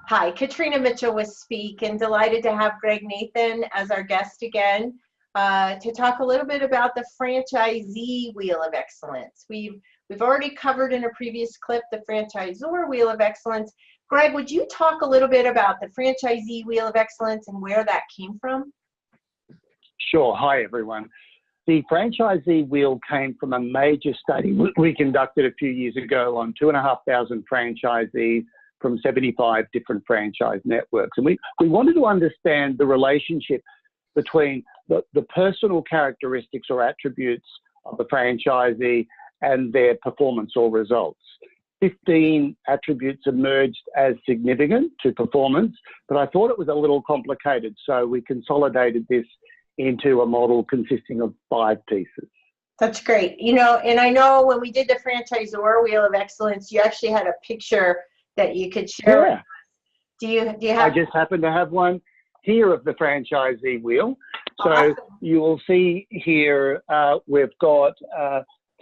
Hi, Katrina Mitchell with Speak, and delighted to have Greg Nathan as our guest again to talk a little bit about the franchisee wheel of excellence. We've already covered in a previous clip the franchisor wheel of excellence. Greg, would you talk a little bit about the franchisee wheel of excellence and where that came from? Sure. Hi, everyone. The franchisee wheel came from a major study we conducted a few years ago on 2,500 franchisees from 75 different franchise networks. And we wanted to understand the relationship between the personal characteristics or attributes of the franchisee and their performance or results. 15 attributes emerged as significant to performance, but I thought it was a little complicated, so we consolidated this into a model consisting of 5 pieces. That's great. You know, and I know when we did the franchisor wheel of excellence, you actually had a picture that you could share. Yeah. Do you have? I just happen to have one here of the franchisee wheel. So Awesome. You will see here we've got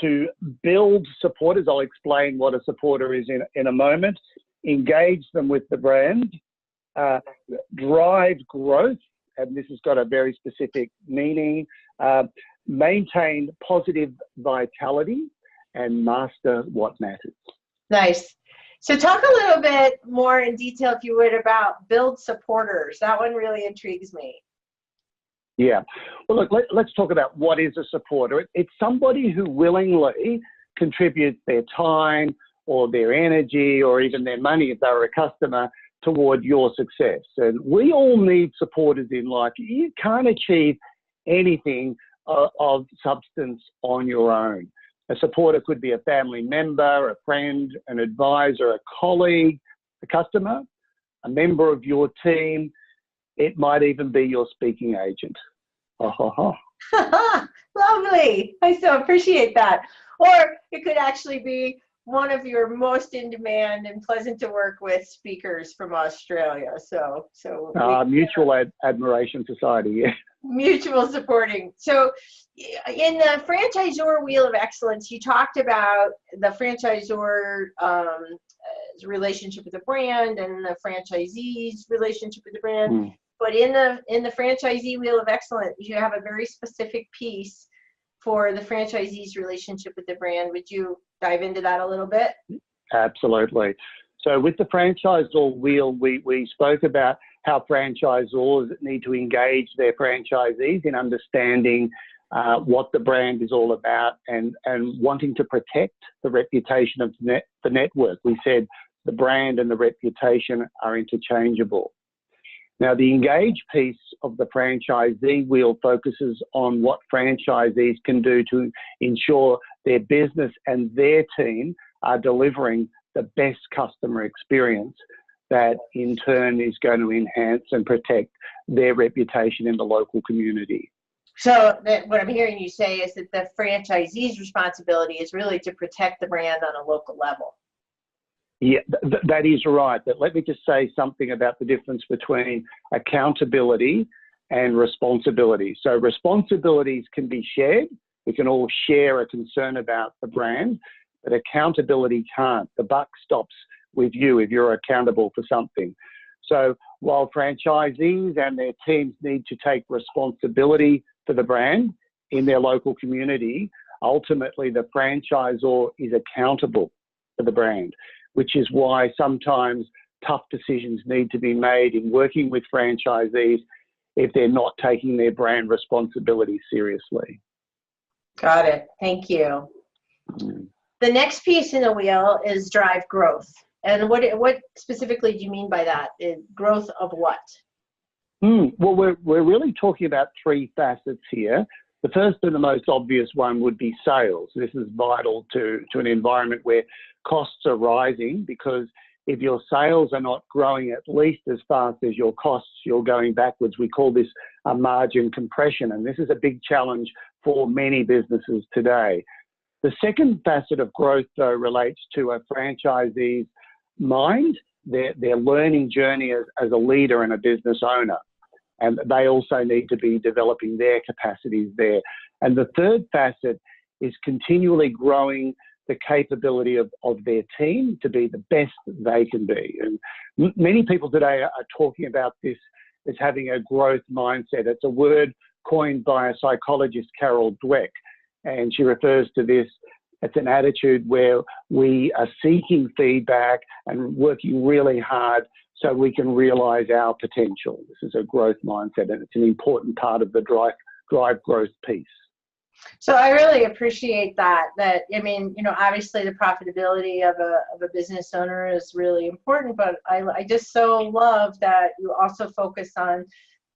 to build supporters. I'll explain what a supporter is in a moment. Engage them with the brand, drive growth, and this has got a very specific meaning, maintain positive vitality, and master what matters. Nice. So talk a little bit more in detail, if you would, about build supporters. That one really intrigues me. Yeah. Well, look, let's talk about what is a supporter. It's somebody who willingly contributes their time or their energy or even their money if they're a customer toward your success. And we all need supporters in life. You can't achieve anything of substance on your own. A supporter could be a family member, a friend, an advisor, a colleague, a customer, a member of your team. It might even be your speaking agent. Lovely. I so appreciate that. Or it could actually be one of your most in-demand and pleasant to work with speakers from Australia. Mutual admiration society, yeah. Mutual supporting. So in the franchisor wheel of excellence, you talked about the franchisor relationship with the brand and the franchisee's relationship with the brand. But in the franchisee wheel of excellence, you have a very specific piece for the franchisee's relationship with the brand. Would you dive into that a little bit? Absolutely. So with the franchisor wheel, we spoke about how franchisors need to engage their franchisees in understanding what the brand is all about and wanting to protect the reputation of the network. We said the brand and the reputation are interchangeable. Now, the engage piece of the franchisee wheel focuses on what franchisees can do to ensure their business and their team are delivering the best customer experience that in turn is going to enhance and protect their reputation in the local community. So what I'm hearing you say is that the franchisee's responsibility is really to protect the brand on a local level. Yeah, that is right. But let me just say something about the difference between accountability and responsibility. So responsibilities can be shared. We can all share a concern about the brand, but accountability can't. The buck stops with you if you're accountable for something. So while franchisees and their teams need to take responsibility for the brand in their local community, ultimately the franchisor is accountable for the brand, which is why sometimes tough decisions need to be made in working with franchisees if they're not taking their brand responsibility seriously. Got it. Thank you. The next piece in the wheel is drive growth. And what specifically do you mean by that? Growth of what? Well, we're really talking about 3 facets here. The first and the most obvious one would be sales. This is vital to an environment where costs are rising, because if your sales are not growing at least as fast as your costs, you're going backwards. We call this a margin compression, and this is a big challenge for many businesses today. The second facet of growth, though, relates to a franchisee's mind, their learning journey as a leader and a business owner. And they also need to be developing their capacities there. And the third facet is continually growing the capability of their team to be the best they can be. And many people today are talking about this as having a growth mindset. It's a word coined by a psychologist, Carol Dweck, and she refers to this. It's an attitude where we are seeking feedback and working really hard so we can realise our potential. This is a growth mindset, and it's an important part of the drive growth piece. So I really appreciate that. I mean, you know, obviously the profitability of a business owner is really important, but I just so love that you also focus on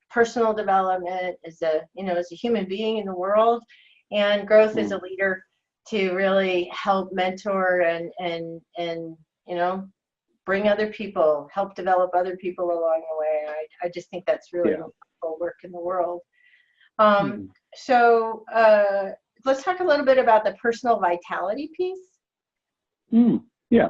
personal development as a human being in the world, and growth as a leader to really help mentor and you know, bring other people, help develop other people along the way. I just think that's really wonderful work in the world. So let's talk a little bit about the personal vitality piece. Yeah.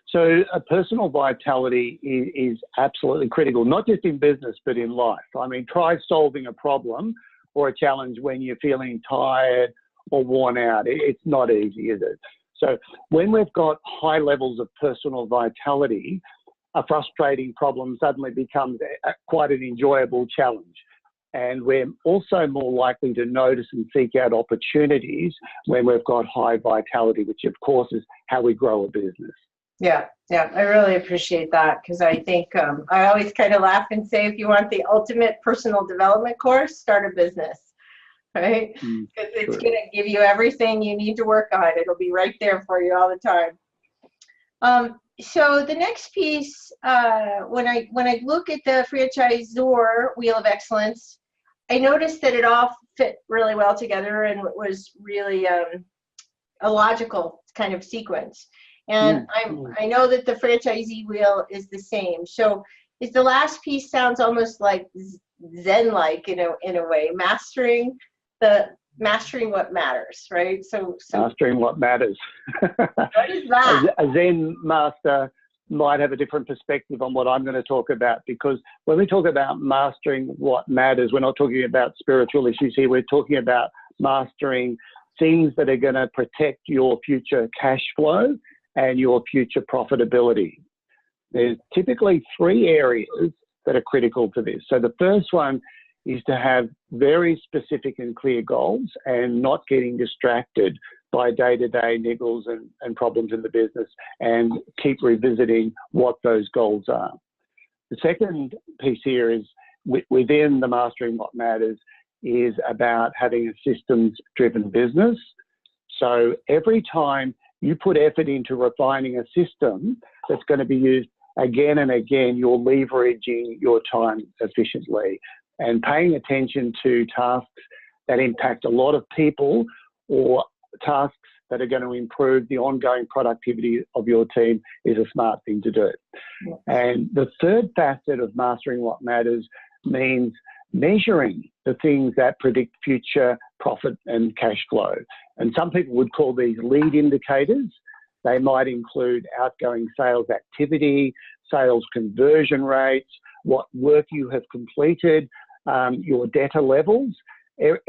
So personal vitality is absolutely critical, not just in business, but in life. I mean, try solving a problem or a challenge when you're feeling tired or worn out. It's not easy, is it? So when we've got high levels of personal vitality, a frustrating problem suddenly becomes quite an enjoyable challenge. And we're also more likely to notice and seek out opportunities when we've got high vitality, which of course is how we grow a business. Yeah, I really appreciate that, because I think I always kind of laugh and say, if you want the ultimate personal development course, start a business, right? Because it's going to give you everything you need to work on. It'll be right there for you all the time. So the next piece, when I look at the franchisor wheel of excellence, I noticed that it all fit really well together and was really a logical kind of sequence. And I know that the franchisee wheel is the same. So is the last piece sounds almost like Zen-like, you know, in a way, mastering what matters, right? So mastering what matters. What is that? A Zen master might have a different perspective on what I'm going to talk about, because when we talk about mastering what matters, we're not talking about spiritual issues here. We're talking about mastering things that are going to protect your future cash flow and your future profitability. There's typically 3 areas that are critical to this. So the first one is to have very specific and clear goals and not getting distracted by day-to-day niggles and problems in the business, and keep revisiting what those goals are. The second piece here is within the mastering what matters is about having a systems-driven business. So every time you put effort into refining a system that's going to be used again and again, you're leveraging your time efficiently and paying attention to tasks that impact a lot of people or tasks that are going to improve the ongoing productivity of your team is a smart thing to do. And the third facet of mastering what matters means measuring the things that predict future profit and cash flow. And some people would call these lead indicators. They might include outgoing sales activity, sales conversion rates, what work you have completed, your debtor levels.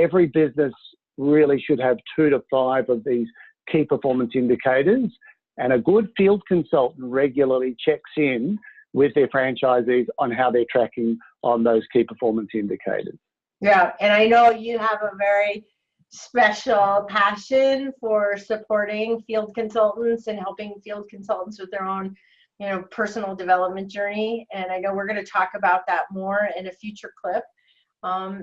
Every business really should have 2 to 5 of these key performance indicators, and a good field consultant regularly checks in with their franchisees on how they're tracking on those key performance indicators. Yeah, and I know you have a very special passion for supporting field consultants and helping field consultants with their own, you know, personal development journey. And I know we're going to talk about that more in a future clip.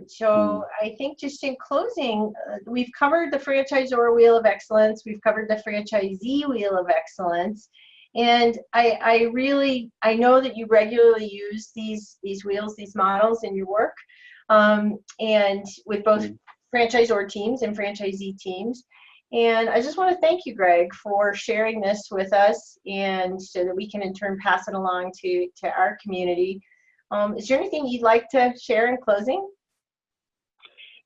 So I think just in closing, we've covered the franchisor wheel of excellence. We've covered the franchisee wheel of excellence. And I know that you regularly use these wheels, these models in your work, and with both franchisor teams and franchisee teams. And I just want to thank you, Greg, for sharing this with us, and so that we can in turn pass it along to our community. Is there anything you'd like to share in closing?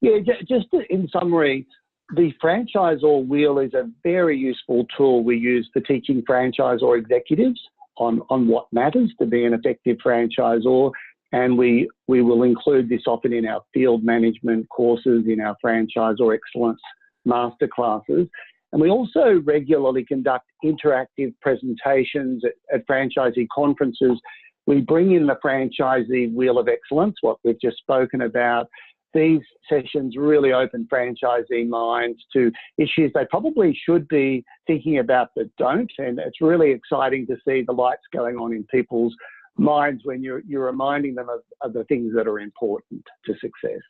Yeah, just in summary, the franchisor wheel is a very useful tool we use for teaching franchisor executives on what matters to be an effective franchisor. And we will include this often in our field management courses, in our franchisor excellence masterclasses. And we also regularly conduct interactive presentations at franchisee conferences. We bring in the franchisee wheel of excellence, what we've just spoken about. These sessions really open franchisee minds to issues they probably should be thinking about but don't. And it's really exciting to see the lights going on in people's minds when you're reminding them of the things that are important to success.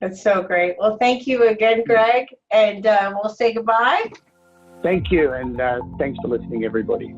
That's so great. Well, thank you again, Greg, and we'll say goodbye. Thank you, and thanks for listening, everybody.